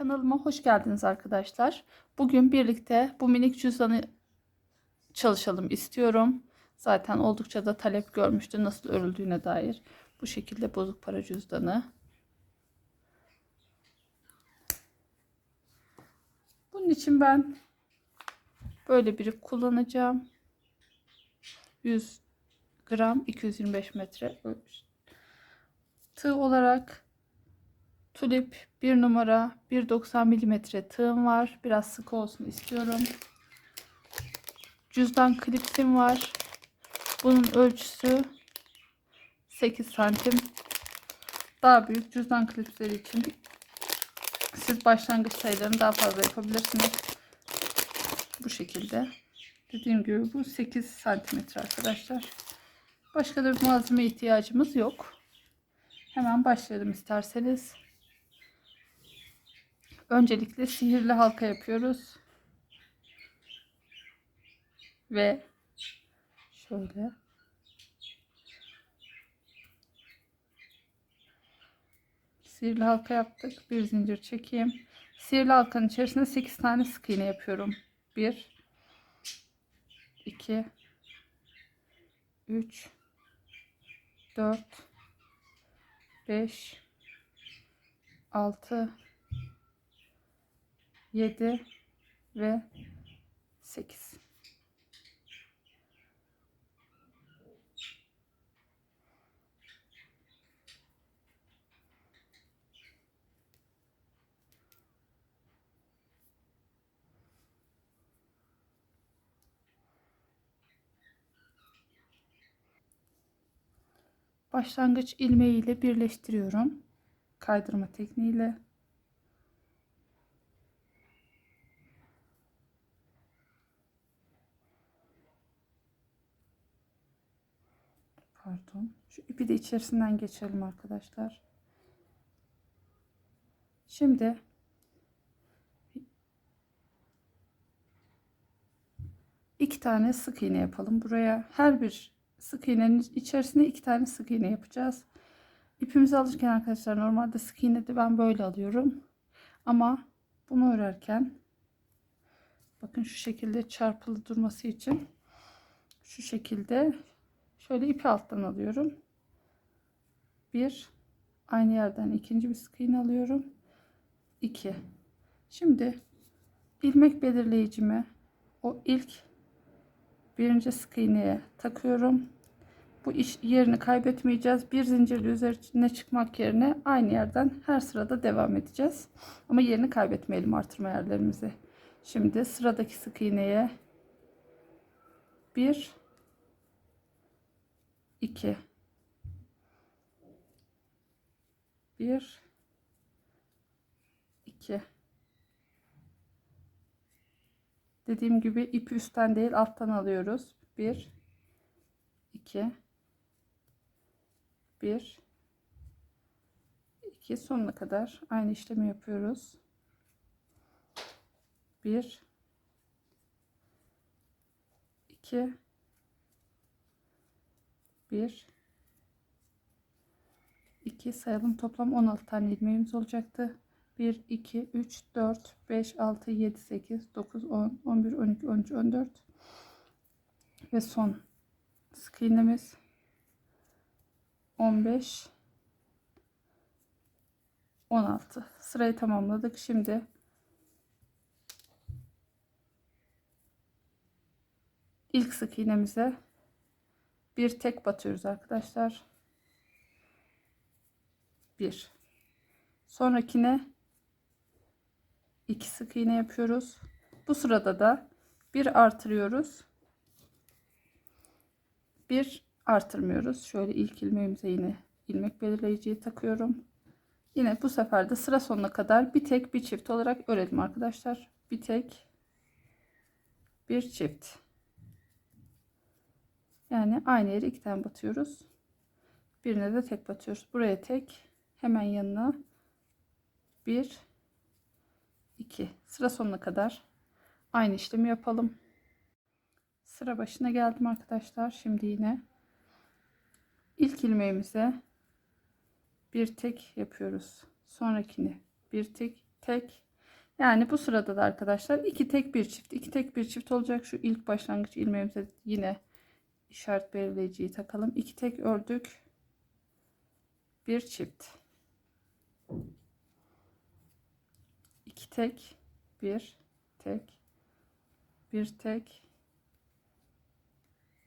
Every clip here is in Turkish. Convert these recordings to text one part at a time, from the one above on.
Kanalıma hoş geldiniz arkadaşlar. Bugün birlikte bu minik cüzdanı çalışalım istiyorum. Zaten oldukça da talep görmüştü nasıl örüldüğüne dair. Bu şekilde bozuk para cüzdanı. Bunun için ben böyle bir kullanacağım. 100 gram 225 metre ölçü. Tığ olarak tulip 1 numara 1.90 milimetre tığım var. Biraz sık olsun istiyorum. Cüzdan klipsim var. Bunun ölçüsü 8 santim. Daha büyük cüzdan klipsleri için siz başlangıç sayılarını daha fazla yapabilirsiniz. Bu şekilde. Dediğim gibi bu 8 santimetre arkadaşlar. Başka da bir malzeme ihtiyacımız yok. Hemen başlayalım isterseniz. Öncelikle sihirli halka yapıyoruz. Ve şöyle sihirli halka yaptık. Bir zincir çekeyim. Sihirli halkanın içerisine 8 tane sık iğne yapıyorum. 1 2 3 4 5 6 7 ve 8. Başlangıç ilmeği ile birleştiriyorum. Kaydırma tekniğiyle. Pardon. Şu ipi de içerisinden geçelim arkadaşlar. Şimdi iki tane sık iğne yapalım. Buraya her bir sık iğnenin içerisine iki tane sık iğne yapacağız. İpimizi alırken arkadaşlar normalde sık iğne de ben böyle alıyorum. Ama bunu örerken bakın şu şekilde çarpılı durması için şu şekilde şöyle ipi alttan alıyorum. Bir, aynı yerden ikinci bir sık iğne alıyorum. 2. Şimdi ilmek belirleyicimi o ilk birinci sık iğneye takıyorum. Bu iş yerini kaybetmeyeceğiz. Bir zincirle üzerine çıkmak yerine aynı yerden her sırada devam edeceğiz. Ama yerini kaybetmeyelim, artırma yerlerimizi. Şimdi sıradaki sık iğneye 1 2 1 2. Dediğim gibi ipi üstten değil alttan alıyoruz. 1 2 1 2 sonuna kadar aynı işlemi yapıyoruz. 1 2 1 2 sayalım, toplam 16 tane ilmeğimiz olacaktı. 1 2 3 4 5 6 7 8 9 10 11 12 13 14 ve son sık iğnemiz 15 16. Sırayı tamamladık. Şimdi ilk sık iğnemize bir tek batıyoruz arkadaşlar. 1. Sonrakine 2 sık iğne yapıyoruz. Bu sırada da bir artırıyoruz. Bir artırmıyoruz. Şöyle ilk ilmeğimize yine ilmek belirleyiciyi takıyorum. Yine bu sefer de sıra sonuna kadar bir tek bir çift olarak örelim arkadaşlar. Bir tek bir çift. Yani aynı yere iki tane batıyoruz. Birine de tek batıyoruz. Buraya tek, hemen yanına 1 2. Sıra sonuna kadar aynı işlemi yapalım. Sıra başına geldim arkadaşlar. Şimdi yine ilk ilmeğimize bir tek yapıyoruz. Sonrakini bir tek tek, Yani bu sırada da arkadaşlar 2 tek bir çift, 2 tek bir çift olacak. Şu ilk başlangıç ilmeğimize yine işaret belirleyiciyi takalım. 2 tek ördük, bir çift, 2 tek, bir tek, bir tek,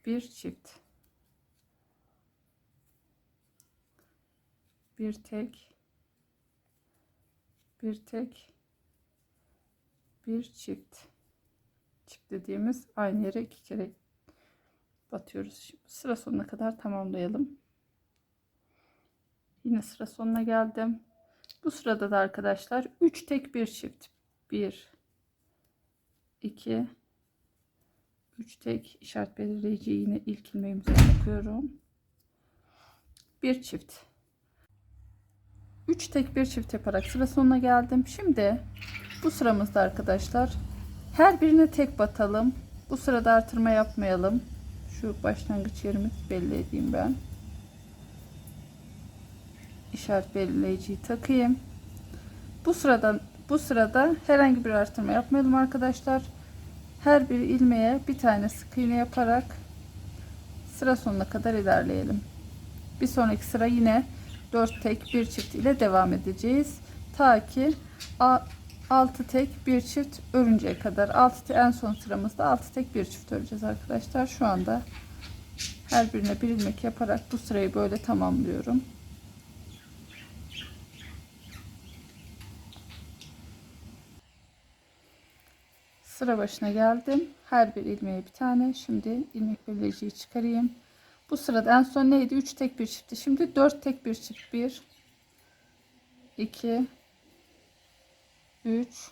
bir çift, bir tek, bir tek, bir çift. Çift dediğimiz aynı yere 2 kere batıyoruz. Şimdi sıra sonuna kadar tamamlayalım. Yine sıra sonuna geldim. Bu sırada da arkadaşlar 3 tek bir çift, 1 2 3 tek işaret belirleyici yine ilk ilmeğimize takıyorum, bir çift, 3 tek bir çift yaparak sıra sonuna geldim. Şimdi bu sıramızda arkadaşlar her birine tek batalım. Bu sırada artırma yapmayalım. Şu başlangıç yerimizi belli edeyim ben. İşaret belirleyiciyi takayım. Bu sırada herhangi bir artırma yapmayalım arkadaşlar. Her bir ilmeğe bir tane sık iğne yaparak sıra sonuna kadar ilerleyelim. Bir sonraki sıra yine 4 tek bir çift ile devam edeceğiz. Ta ki 6 tek bir çift örünceye kadar. En son sıramızda 6 tek bir çift öreceğiz arkadaşlar. Şu anda her birine bir ilmek yaparak bu sırayı böyle tamamlıyorum. Sıra başına geldim. Her bir ilmeğe bir tane. Şimdi ilmek belirleyiciyi çıkarayım. Bu sırada en son neydi? 3 tek bir çiftti. Şimdi 4 tek bir çift. 1 2 3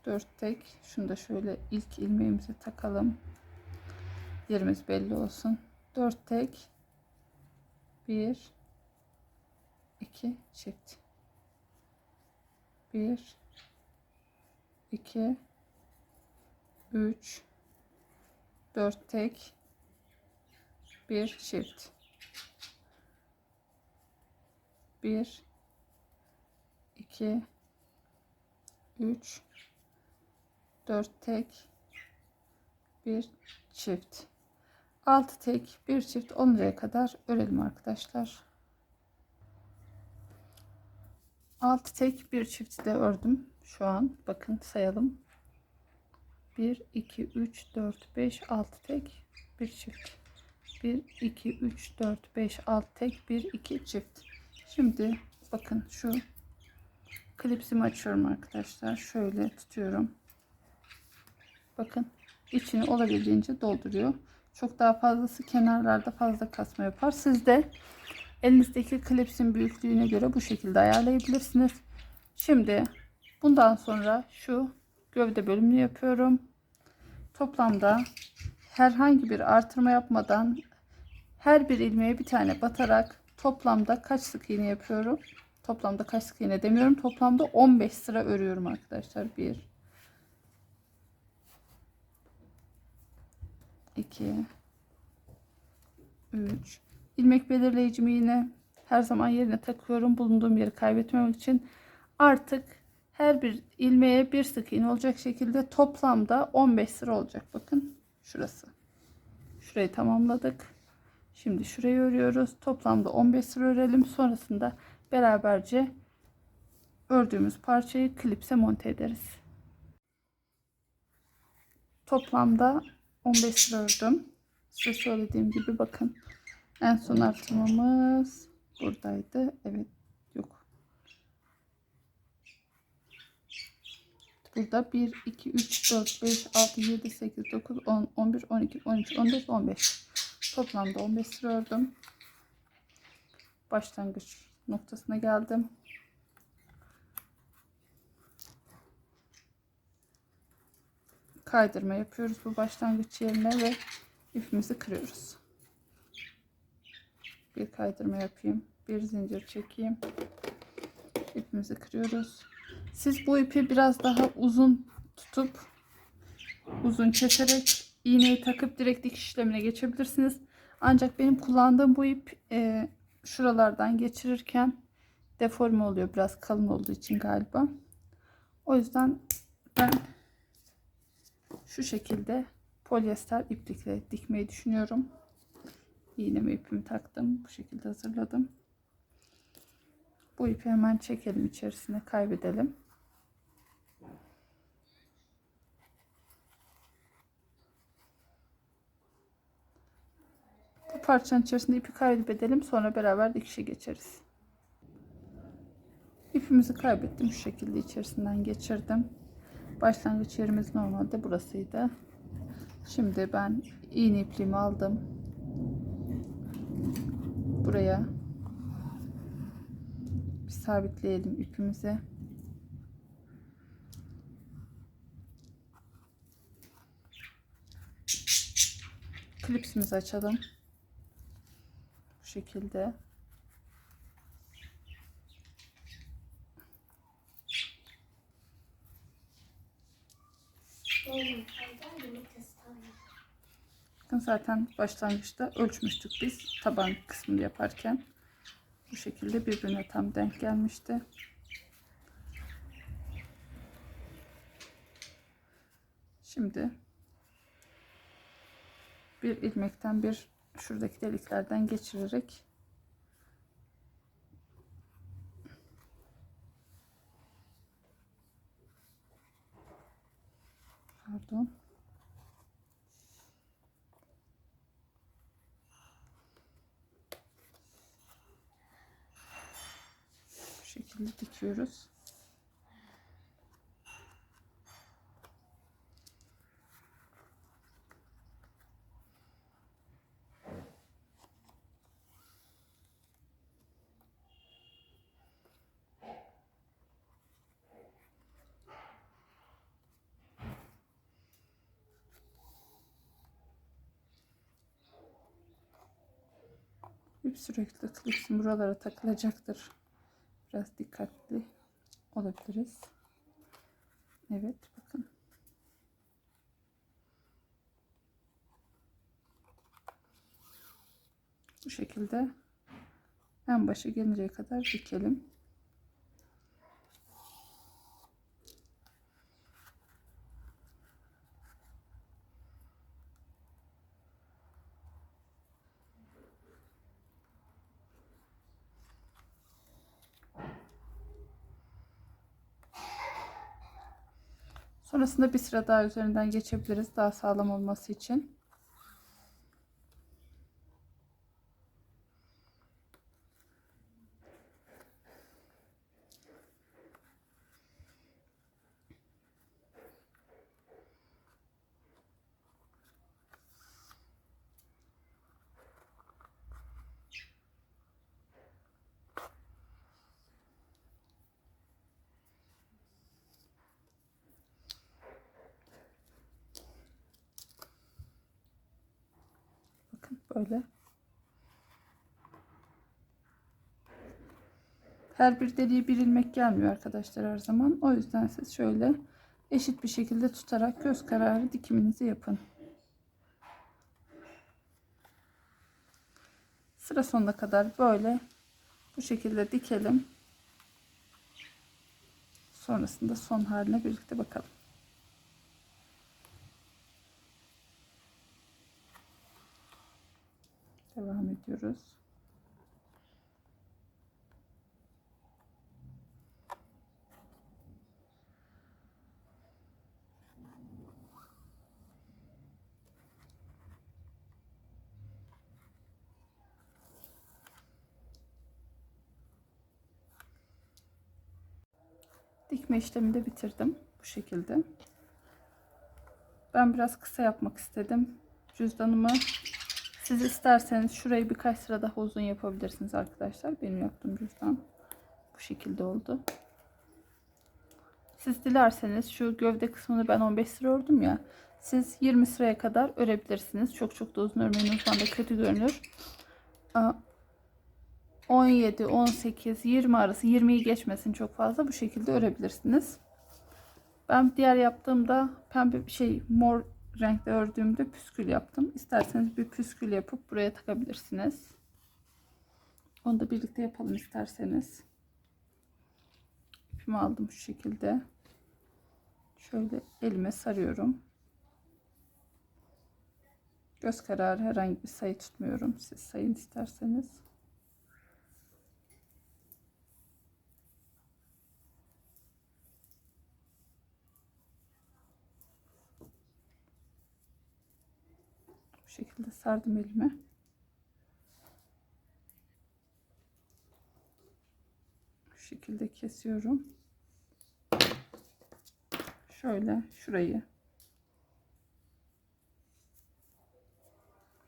4 tek. Şunu da şöyle ilk ilmeğimize takalım. Yerimiz belli olsun. 4 tek, 1 2 çift. 1 2 3 4 tek, bir çift, 1 2 3 4 tek, bir çift, 6 tek bir çift oluncaya kadar örelim arkadaşlar. 6 tek bir çift de ördüm şu an. Bakın sayalım: 1 2 3 4 5 6 tek bir çift, 1 2 3 4 5 6 tek, 1 2 çift. Şimdi bakın şu klipsimi açıyorum arkadaşlar. Şöyle tutuyorum. Bakın içini olabildiğince dolduruyor. Çok daha fazlası kenarlarda fazla kasma yapar. Siz de elinizdeki klipsin büyüklüğüne göre bu şekilde ayarlayabilirsiniz. Şimdi bundan sonra şu gövde bölümünü yapıyorum. Toplamda herhangi bir artırma yapmadan her bir ilmeğe bir tane batarak toplamda kaç sık iğne yapıyorum? Toplamda kaç sık iğne demiyorum. Toplamda 15 sıra örüyorum arkadaşlar. 1 2 3 ilmek belirleyicimi yine her zaman yerine takıyorum. Bulunduğum yeri kaybetmemek için. Artık her bir ilmeğe bir sık iğne olacak şekilde toplamda 15 sıra olacak. Bakın şurası. Şurayı tamamladık. Şimdi şurayı örüyoruz. Toplamda 15 sıra örelim. Sonrasında beraberce ördüğümüz parçayı klipse monte ederiz. Toplamda 15 sıra ördüm. Size söylediğim gibi bakın. En son artırmamız buradaydı. Evet. Yok. Burada 1, 2, 3, 4, 5, 6, 7, 8, 9, 10, 11, 12, 13, 14, 15. Toplamda 15 sıra ördüm. Başlangıç noktasına geldim. Kaydırma yapıyoruz bu başlangıç yerine ve ipimizi kırıyoruz. Bir kaydırma yapayım. Bir zincir çekeyim. İpimizi kırıyoruz. Siz bu ipi biraz daha uzun tutup uzun keserek iğneyi takıp direkt dikiş işlemine geçebilirsiniz. Ancak benim kullandığım bu ip şuralardan geçirirken deforme oluyor. Biraz kalın olduğu için galiba. O yüzden ben şu şekilde polyester iplikle dikmeyi düşünüyorum. İğnemi ipimi taktım. Bu şekilde hazırladım. Bu ipi hemen çekelim, içerisine kaybedelim. Bu parçanın içerisinde ipi kaybedelim, sonra beraber dikişe geçeriz. İpimizi kaybettim, şu şekilde içerisinden geçirdim. Başlangıç yerimiz normalde burasıydı. Şimdi ben iğne ipliğimi aldım. Buraya bir sabitleyelim ipimizi. Klipsimizi açalım. Bu şekilde. Bakın zaten başlangıçta ölçmüştük biz taban kısmını yaparken. Bu şekilde birbirine tam denk gelmişti. Şimdi bir ilmekten bir şuradaki deliklerden geçirerek pardon, bu şekilde dikiyoruz. İp sürekli klipsin buralara takılacaktır. Biraz dikkatli olabiliriz. Evet, bakın. Bu şekilde en başa gelinceye kadar dikelim. Sonrasında bir sıra daha üzerinden geçebiliriz daha sağlam olması için. Bakın böyle. Her bir deliğe bir ilmek gelmiyor arkadaşlar her zaman. O yüzden siz şöyle eşit bir şekilde tutarak göz kararı dikiminizi yapın. Sıra sonuna kadar böyle bu şekilde dikelim. Sonrasında son haline birlikte bakalım. Devam ediyoruz. Dikme işlemini de bitirdim bu şekilde. Ben biraz kısa yapmak istedim cüzdanımı. Siz isterseniz şurayı birkaç sıra daha uzun yapabilirsiniz arkadaşlar. Benim yaptığım cüzdan bu şekilde oldu. Siz dilerseniz şu gövde kısmını ben 15 sıra ördüm ya. Siz 20 sıraya kadar örebilirsiniz. Çok çok da uzun örmeyin, o zaman da kötü görünür. 17, 18, 20 arası, 20'yi geçmesin çok fazla, bu şekilde örebilirsiniz. Ben diğer yaptığımda pembe mor renkte ördüğümde püskül yaptım. İsterseniz bir püskül yapıp buraya takabilirsiniz. Onu da birlikte yapalım isterseniz. İpimi aldım şu şekilde. şöyle elime sarıyorum. Göz kararı herhangi bir sayı tutmuyorum. Siz sayın isterseniz. Bu şekilde sardım elime. Bu şekilde kesiyorum. Şöyle şurayı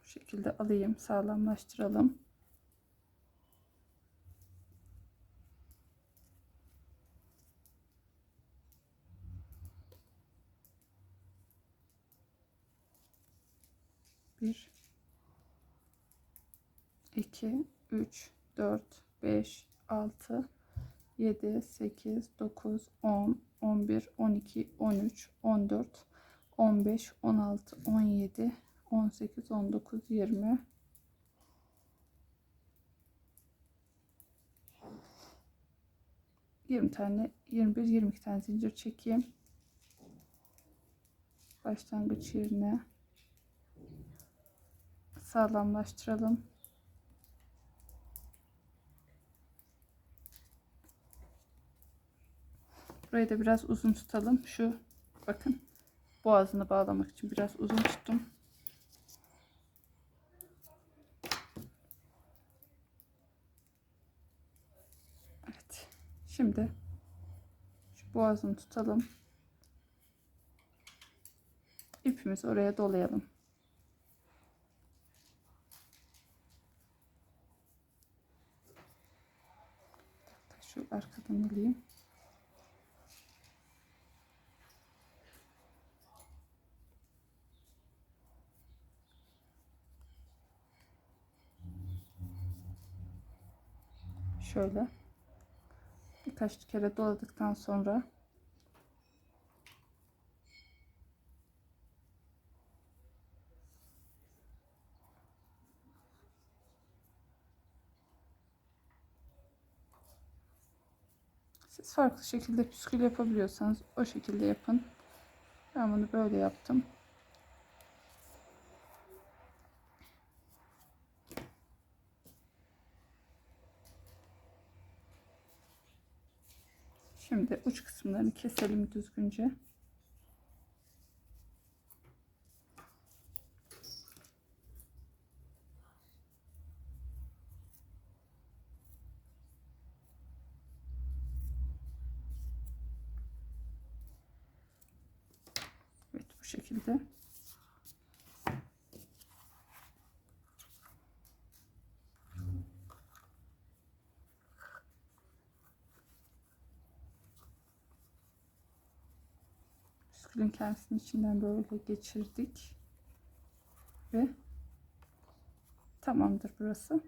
bu şekilde alayım, sağlamlaştıralım. Bir, 2, 3, 4, 5, 6, 7, 8, 9, 10, 11, 12, 13, 14, 15, 16, 17, 18, 19, 20. 20 tane, 21, 22 tane zincir çekeyim. Başlangıç yerine sağlamlaştıralım. Burayı da biraz uzun tutalım. Şu bakın boğazını bağlamak için biraz uzun tuttum. Evet. Şimdi şu boğazını tutalım. İpimizi oraya dolayalım. Şu arkadan alayım. Şöyle birkaç kere doladıktan sonra siz farklı şekilde püskül yapabiliyorsanız o şekilde yapın. Ben bunu böyle yaptım. Şimdi uç kısımlarını keselim düzgünce. Evet, bu şekilde. Püskülün kendisinin içinden böyle geçirdik ve tamamdır burası.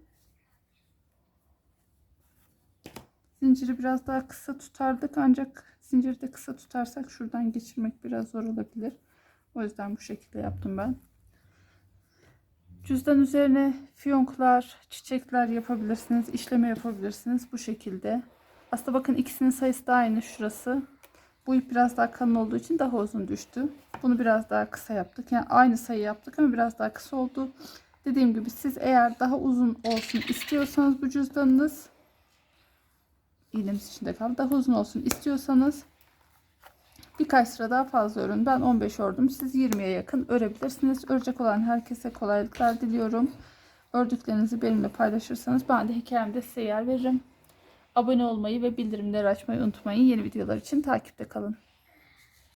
Zinciri biraz daha kısa tutardık ancak zinciri de kısa tutarsak şuradan geçirmek biraz zor olabilir. O yüzden bu şekilde yaptım ben. Cüzdan üzerine fiyonklar, çiçekler yapabilirsiniz, işleme yapabilirsiniz bu şekilde. Aslında bakın ikisinin sayısı da aynı şurası. Bu ip biraz daha kalın olduğu için daha uzun düştü. Bunu biraz daha kısa yaptık. Yani aynı sayı yaptık ama biraz daha kısa oldu. Dediğim gibi siz eğer daha uzun olsun istiyorsanız bu cüzdanınız, iğnemiz içinde kaldı. Daha uzun olsun istiyorsanız birkaç sıra daha fazla örün. Ben 15 ördüm. Siz 20'ye yakın örebilirsiniz. Örecek olan herkese kolaylıklar diliyorum. Ördüklerinizi benimle paylaşırsanız ben de hikayemde size yer veririm. Abone olmayı ve bildirimleri açmayı unutmayın. Yeni videolar için takipte kalın.